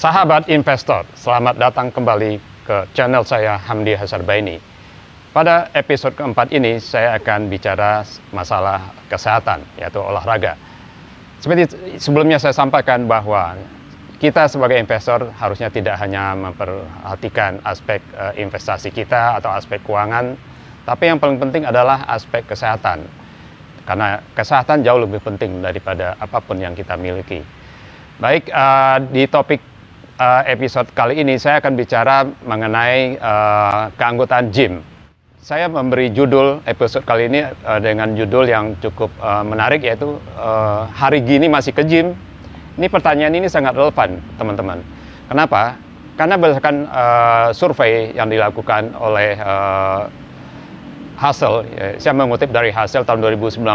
Sahabat investor, selamat datang kembali ke channel saya Hamdi Hasarbaini. Pada episode keempat ini saya akan bicara masalah kesehatan, yaitu olahraga. Seperti sebelumnya saya sampaikan bahwa kita sebagai investor harusnya tidak hanya memperhatikan aspek investasi kita atau aspek keuangan, tapi yang paling penting adalah aspek kesehatan. Karena kesehatan jauh lebih penting daripada apapun yang kita miliki. Baik, di topik episode kali ini saya akan bicara mengenai keanggotaan gym. Saya memberi judul episode kali ini dengan judul yang cukup menarik, yaitu hari gini masih ke gym. Ini pertanyaan ini sangat relevan, teman-teman. Kenapa? Karena berdasarkan survei yang dilakukan oleh Hassel, saya mengutip dari Hassel tahun 2019,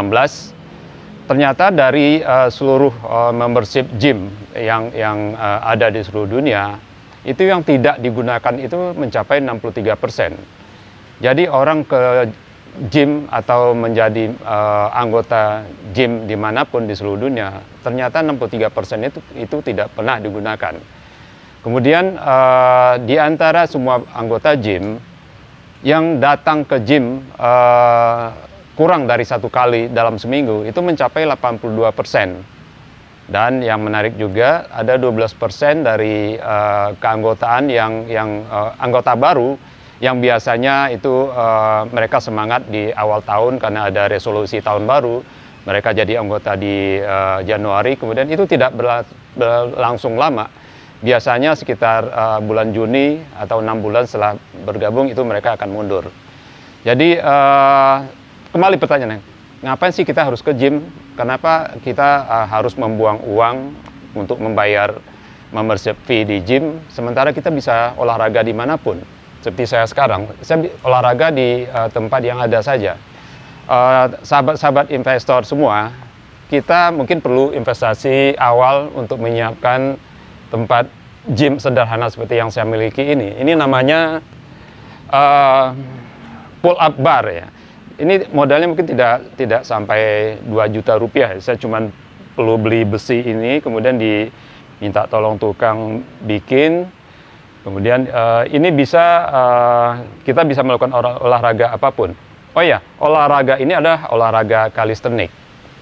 ternyata dari seluruh membership gym yang ada di seluruh dunia, itu yang tidak digunakan itu mencapai 63%. Jadi orang ke gym atau menjadi anggota gym dimanapun di seluruh dunia, ternyata 63% itu tidak pernah digunakan. Kemudian di antara semua anggota gym, yang datang ke gym kurang dari satu kali dalam seminggu itu mencapai 82%. Dan yang menarik juga ada 12% dari keanggotaan yang anggota baru yang biasanya itu mereka semangat di awal tahun karena ada resolusi tahun baru, mereka jadi anggota di Januari, kemudian itu tidak berlangsung lama. Biasanya sekitar bulan Juni atau 6 bulan setelah bergabung itu mereka akan mundur. Jadi kembali pertanyaannya, ngapain sih kita harus ke gym? Kenapa kita harus membuang uang untuk membayar membership fee di gym, sementara kita bisa olahraga dimanapun? Seperti saya sekarang, saya olahraga di tempat yang ada saja. Sahabat-sahabat investor semua, kita mungkin perlu investasi awal untuk menyiapkan tempat gym sederhana seperti yang saya miliki ini. Ini namanya pull up bar ya. Ini modalnya mungkin tidak sampai 2 juta rupiah. Saya cuma perlu beli besi ini, kemudian diminta tolong tukang bikin. Kemudian ini bisa kita bisa melakukan olahraga apapun. Oh ya, olahraga ini adalah olahraga kalistenik.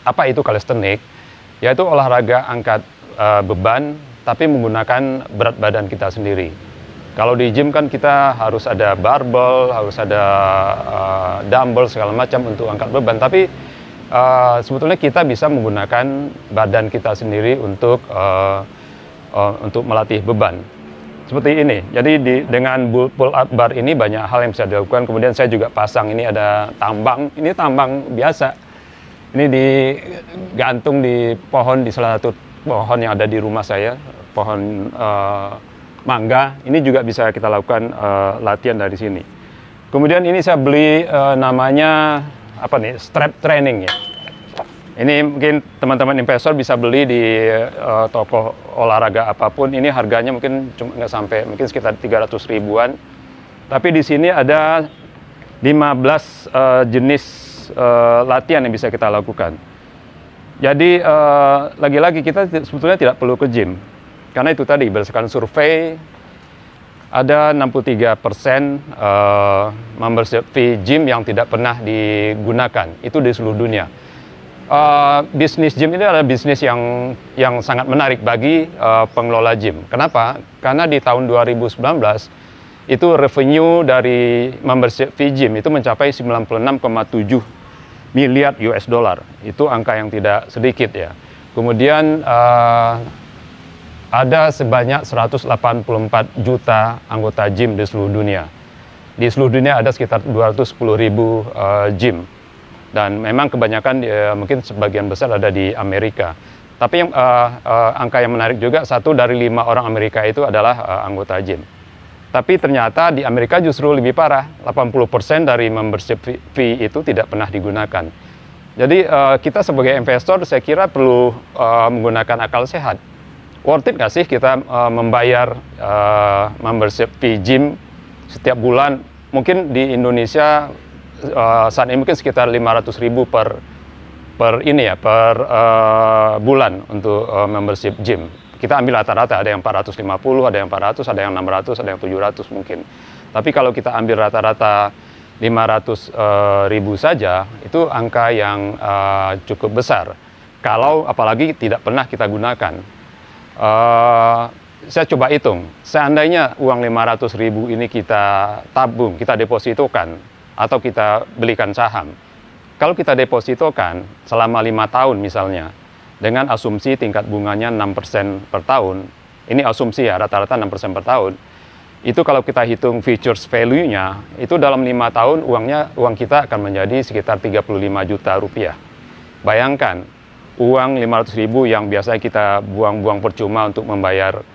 Apa itu kalistenik? Yaitu olahraga angkat beban, tapi menggunakan berat badan kita sendiri. Kalau di gym kan kita harus ada barbel, harus ada dumbbell segala macam untuk angkat beban. Tapi sebetulnya kita bisa menggunakan badan kita sendiri untuk melatih beban. Seperti ini. Jadi dengan pull up bar ini banyak hal yang bisa dilakukan. Kemudian saya juga pasang, ini ada tambang. Ini tambang biasa. Ini digantung di pohon, di salah satu pohon yang ada di rumah saya, pohon mangga. Ini juga bisa kita lakukan latihan dari sini. Kemudian ini saya beli namanya apa nih, strap training ya. Ini mungkin teman-teman investor bisa beli di toko olahraga apapun. Ini harganya mungkin cuma nggak sampai, mungkin sekitar 300 ribuan. Tapi di sini ada 15 jenis latihan yang bisa kita lakukan. Jadi lagi-lagi kita sebetulnya tidak perlu ke gym. Karena itu tadi berdasarkan survei ada 63% membership fee gym yang tidak pernah digunakan. Itu di seluruh dunia. Bisnis gym ini adalah bisnis yang sangat menarik bagi pengelola gym. Kenapa? Karena di tahun 2019 itu revenue dari membership fee gym itu mencapai 96,7 miliar US dollar. Itu angka yang tidak sedikit ya. Kemudian ada sebanyak 184 juta anggota gym di seluruh dunia. Di seluruh dunia ada sekitar 210 ribu gym. Dan memang kebanyakan mungkin sebagian besar ada di Amerika. Tapi yang angka yang menarik juga, 1 dari 5 orang Amerika itu adalah anggota gym. Tapi ternyata di Amerika justru lebih parah, 80% dari membership fee itu tidak pernah digunakan. Jadi kita sebagai investor saya kira perlu menggunakan akal sehat. Worth it nggak sih kita membayar membership fee gym setiap bulan? Mungkin di Indonesia saat ini mungkin sekitar 500 ribu per bulan untuk membership gym. kita ambil rata-rata, ada yang 450, ada yang 400, ada yang 600, ada yang 700 mungkin. Tapi kalau kita ambil rata-rata 500.000 saja, itu angka yang cukup besar. Kalau apalagi tidak pernah kita gunakan. Saya coba hitung, seandainya uang 500.000 ini kita tabung, kita depositokan, atau kita belikan saham. Kalau kita depositokan selama 5 tahun misalnya, dengan asumsi tingkat bunganya 6% per tahun, ini asumsi ya, rata-rata 6% per tahun, itu kalau kita hitung futures value-nya, itu dalam 5 tahun uang kita akan menjadi sekitar 35 juta rupiah. Bayangkan, uang 500.000 yang biasanya kita buang-buang percuma untuk membayar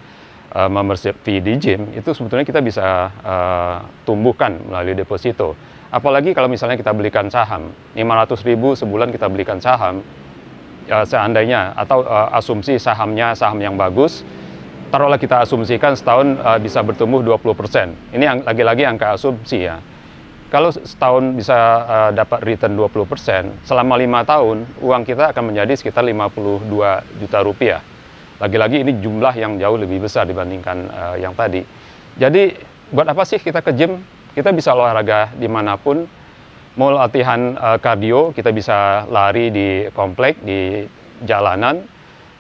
membership fee di gym, itu sebetulnya kita bisa tumbuhkan melalui deposito. Apalagi kalau misalnya kita belikan saham, 500.000 sebulan kita belikan saham, seandainya, atau asumsi sahamnya saham yang bagus, taruhlah kita asumsikan setahun bisa bertumbuh 20%. Ini lagi-lagi angka asumsi ya. Kalau setahun bisa dapat return 20%, selama 5 tahun, uang kita akan menjadi sekitar 52 juta rupiah. Lagi-lagi ini jumlah yang jauh lebih besar dibandingkan yang tadi. Jadi, buat apa sih kita ke gym? Kita bisa olahraga dimanapun, mau latihan kardio, kita bisa lari di komplek, di jalanan,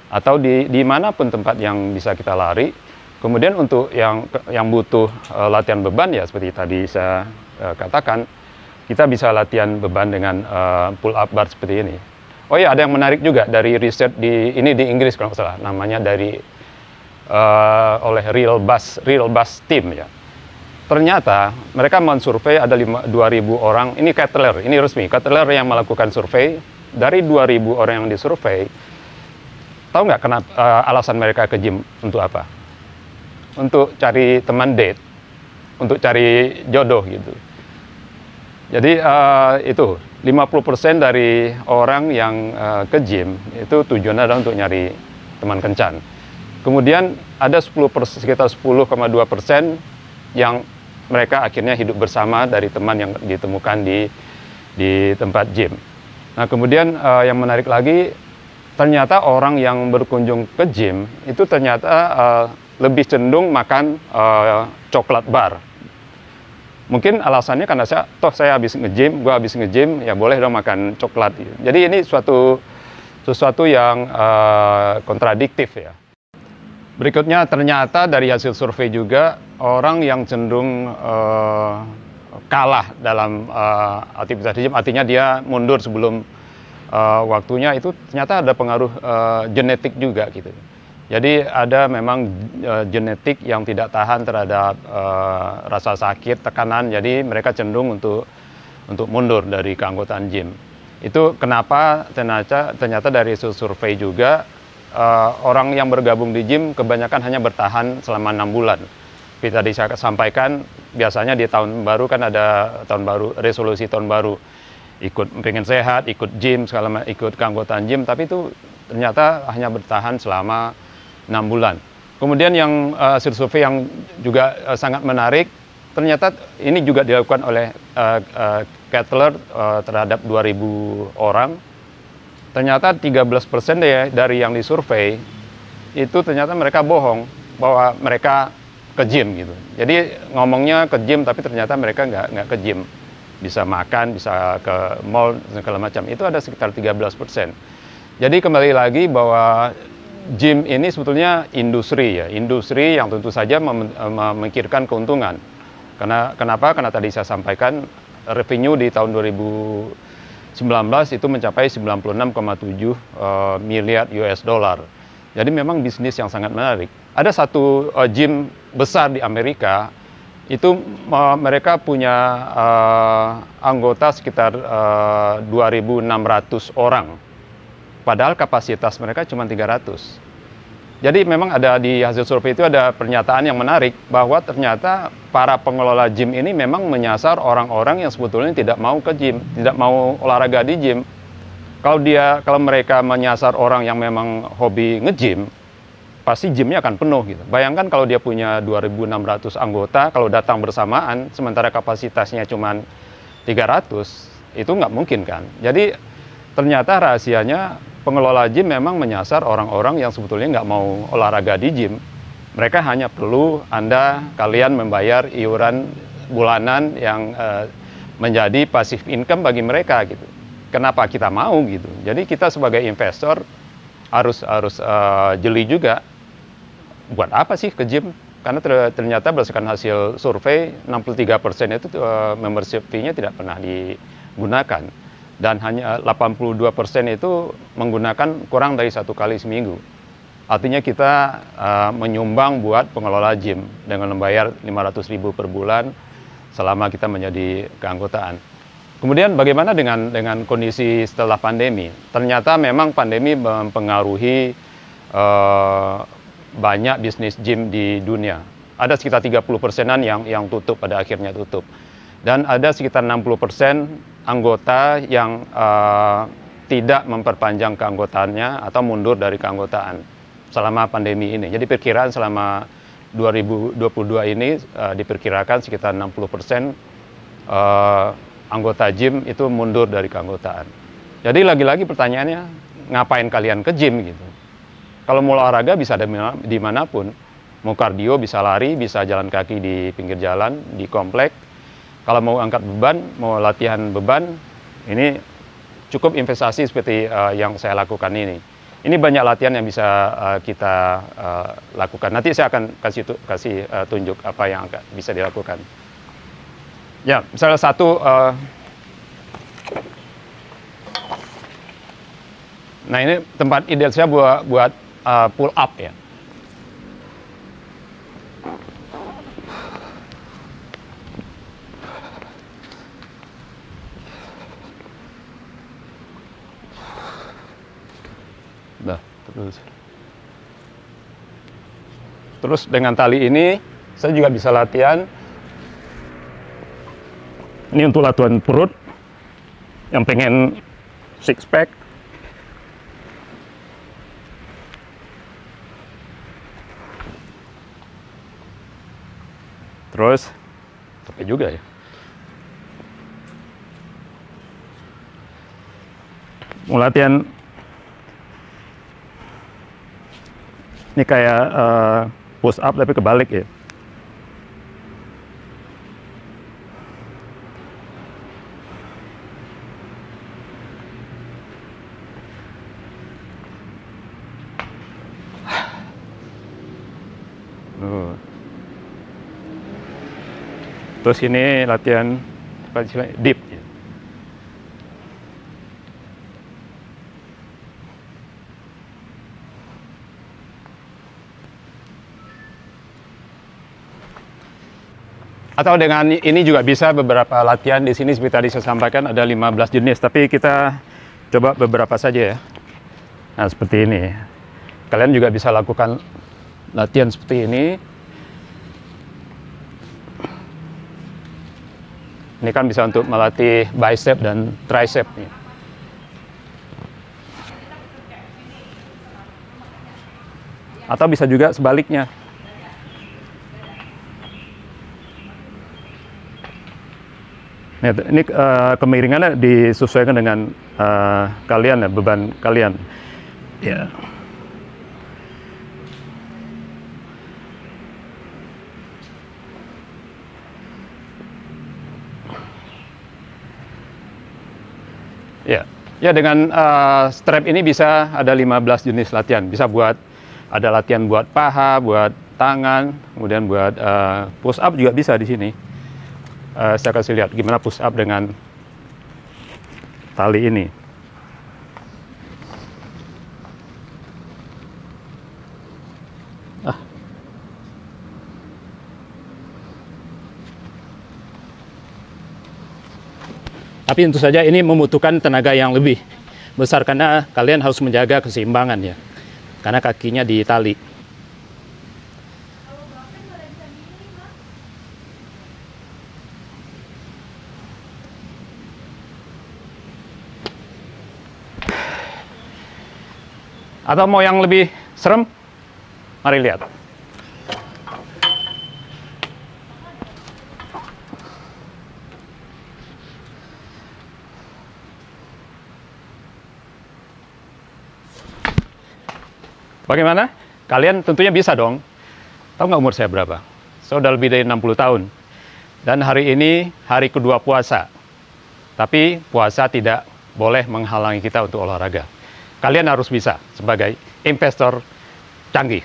atau di manapun tempat yang bisa kita lari. Kemudian untuk yang butuh latihan beban ya seperti tadi saya katakan, kita bisa latihan beban dengan pull up bar seperti ini. Oh ya, ada yang menarik juga dari riset ini di Inggris kalau nggak salah, namanya dari oleh Real Buzz Team ya. Ternyata mereka mensurvei ada 2.000 orang, ini Kettler, ini resmi, Kettler yang melakukan survei. Dari 2.000 orang yang disurvei, tahu nggak kenapa alasan mereka ke gym untuk apa? Untuk cari teman date, untuk cari jodoh gitu. Jadi itu 50% dari orang yang ke gym itu tujuannya adalah untuk nyari teman kencan. Kemudian ada sekitar 10,2% yang mereka akhirnya hidup bersama dari teman yang ditemukan di tempat gym. Nah, kemudian yang menarik lagi, ternyata orang yang berkunjung ke gym itu ternyata lebih cenderung makan coklat bar. Mungkin alasannya karena saya habis nge-gym, gue habis nge-gym, ya boleh dong makan coklat. Jadi ini sesuatu yang kontradiktif ya. Berikutnya ternyata dari hasil survei juga orang yang cenderung kalah dalam aktivitas gym, artinya dia mundur sebelum waktunya, itu ternyata ada pengaruh genetik juga gitu. Jadi ada memang genetik yang tidak tahan terhadap rasa sakit, tekanan, jadi mereka cenderung untuk mundur dari keanggotaan gym. Itu kenapa ternyata dari survei juga orang yang bergabung di gym kebanyakan hanya bertahan selama 6 bulan. Seperti tadi saya sampaikan, biasanya di tahun baru kan ada resolusi tahun baru. Ikut pengen sehat, ikut gym, ikut keanggotaan gym, tapi itu ternyata hanya bertahan selama 6 bulan. Kemudian yang hasil survei yang juga sangat menarik, ternyata ini juga dilakukan oleh Kettler terhadap 2.000 orang. Ternyata 13% dari yang disurvei itu ternyata mereka bohong bahwa mereka ke gym gitu. Jadi ngomongnya ke gym tapi ternyata mereka nggak ke gym. Bisa makan, bisa ke mall, segala macam. Itu ada sekitar 13%. Jadi kembali lagi bahwa gym ini sebetulnya industri ya. Industri yang tentu saja memikirkan keuntungan. Kenapa? Karena tadi saya sampaikan revenue di tahun 2019 itu mencapai 96,7 miliar US dollar. Jadi memang bisnis yang sangat menarik. Ada satu gym besar di Amerika, itu mereka punya anggota sekitar 2.600 orang. Padahal kapasitas mereka cuma 300. Jadi memang ada di hasil survei itu ada pernyataan yang menarik bahwa ternyata para pengelola gym ini memang menyasar orang-orang yang sebetulnya tidak mau ke gym, tidak mau olahraga di gym. Kalau mereka menyasar orang yang memang hobi nge-gym, pasti gymnya akan penuh gitu. Bayangkan kalau dia punya 2.600 anggota, kalau datang bersamaan, sementara kapasitasnya cuma 300, itu nggak mungkin kan. Jadi ternyata rahasianya pengelola gym memang menyasar orang-orang yang sebetulnya nggak mau olahraga di gym. Mereka hanya perlu kalian membayar iuran bulanan yang menjadi passive income bagi mereka gitu. Kenapa kita mau gitu? Jadi kita sebagai investor harus jeli juga. Buat apa sih ke gym? Karena ternyata berdasarkan hasil survei 63% itu membership fee-nya tidak pernah digunakan, dan hanya 82% itu menggunakan kurang dari 1 kali seminggu. Artinya kita menyumbang buat pengelola gym dengan membayar 500.000 per bulan selama kita menjadi keanggotaan. Kemudian bagaimana dengan kondisi setelah pandemi? Ternyata memang pandemi mempengaruhi banyak bisnis gym di dunia. Ada sekitar 30%-an yang tutup, pada akhirnya tutup. Dan ada sekitar 60% anggota yang tidak memperpanjang keanggotaannya atau mundur dari keanggotaan selama pandemi ini. Jadi perkiraan selama 2022 ini diperkirakan sekitar 60% anggota gym itu mundur dari keanggotaan. Jadi lagi-lagi pertanyaannya, ngapain kalian ke gym gitu? Kalau mau olahraga bisa dimanapun, mau kardio bisa lari, bisa jalan kaki di pinggir jalan, di komplek. Kalau mau angkat beban, mau latihan beban, ini cukup investasi seperti yang saya lakukan ini. Ini banyak latihan yang bisa kita lakukan. Nanti saya akan kasih tunjuk apa yang bisa dilakukan. Ya, salah satu. Nah, ini tempat ideal saya buat pull up ya. Nah, terus dengan tali ini saya juga bisa latihan. Ini untuk latihan perut yang pengen six pack. Terus capek juga ya. Mau latihan ini kayak push up tapi kebalik ya. Terus ini latihan deep. Atau dengan ini juga bisa beberapa latihan di sini seperti tadi saya sampaikan ada 15 jenis, tapi kita coba beberapa saja ya. Nah, seperti ini. Kalian juga bisa lakukan latihan seperti ini. Ini kan bisa untuk melatih bicep dan tricep nih. Atau bisa juga sebaliknya. Ini kemiringannya disesuaikan dengan kalian ya, beban kalian. Ya. Ya dengan strap ini bisa ada 15 jenis latihan. Bisa ada latihan buat paha, buat tangan, kemudian buat push up juga bisa di sini. Saya kasih lihat gimana push up dengan tali ini. Tapi tentu saja ini membutuhkan tenaga yang lebih besar karena kalian harus menjaga keseimbangan ya. Karena kakinya di tali. Atau mau yang lebih serem? Mari lihat. Bagaimana? Kalian tentunya bisa dong. Tahu nggak umur saya berapa? Saya udah lebih dari 60 tahun. Dan hari ini hari kedua puasa. Tapi puasa tidak boleh menghalangi kita untuk olahraga. Kalian harus bisa sebagai investor canggih.